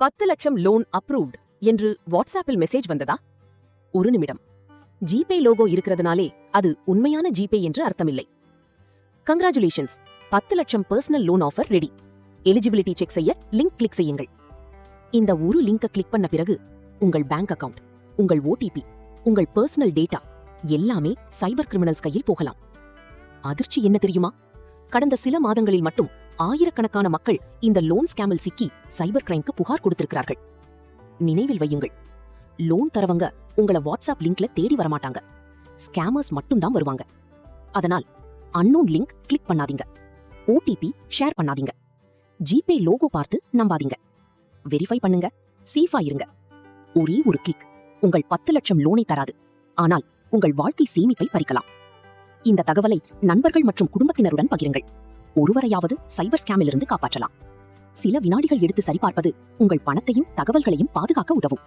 10 லட்சம் loan approved என்று வாட்ஸ்ஆப்பில் மெசேஜ் வந்ததா? ஒரு நிமிடம். ஜிபே லோகோ இருக்கிறதுனாலே அது உண்மையான ஜிபே என்று அர்த்தமில்லை. கங்க்ராச்சுலேஷன்ஸ், 10 லட்சம் personal loan offer ready. Eligibility check செய்ய லிங்க் கிளிக் செய்யுங்கள். இந்த ஒரு லிங்கை கிளிக் பண்ண பிறகு உங்கள் பேங்க் அக்கவுண்ட், உங்கள் ஓடிபி, உங்கள் பர்சனல் டேட்டா எல்லாமே சைபர் கிரிமினல்ஸ் கையில் போகலாம். அதிர்ச்சி என்ன தெரியுமா? கடந்த சில மாதங்களில் மட்டும் ஆயிரக்கணக்கான மக்கள் இந்த லோன் ஸ்கேமில் சிக்கி சைபர் கிரைம்க்கு புகார் கொடுத்திருக்கிறார்கள். நினைவில் வையுங்கள், லோன் தரவங்க உங்களை வாட்ஸ்அப் லிங்க்ல தேடி வரமாட்டாங்க. ஸ்கேமர்ஸ் மட்டும்தான் வருவாங்க. அதனால் அன்னோன் லிங்க் கிளிக் பண்ணாதீங்க. ஓடிபி ஷேர் பண்ணாதீங்க. ஜிபே லோகோ பார்த்து நம்பாதீங்க. வெரிஃபை பண்ணுங்க. சேஃபா இருங்க. ஒரே ஒரு கிளிக் உங்கள் 10 லட்சம் லோனை தராது, ஆனால் உங்கள் வாழ்க்கை சேமிப்பை பறிக்கலாம். இந்த தகவலை நண்பர்கள் மற்றும் குடும்பத்தினருடன் பகிருங்கள். ஒருவரையாவது சைபர் ஸ்கேமிலிருந்து காப்பாற்றலாம். சில வினாடிகள் எடுத்து சரிபார்ப்பது உங்கள் பணத்தையும் தகவல்களையும் பாதுகாக்க உதவும்.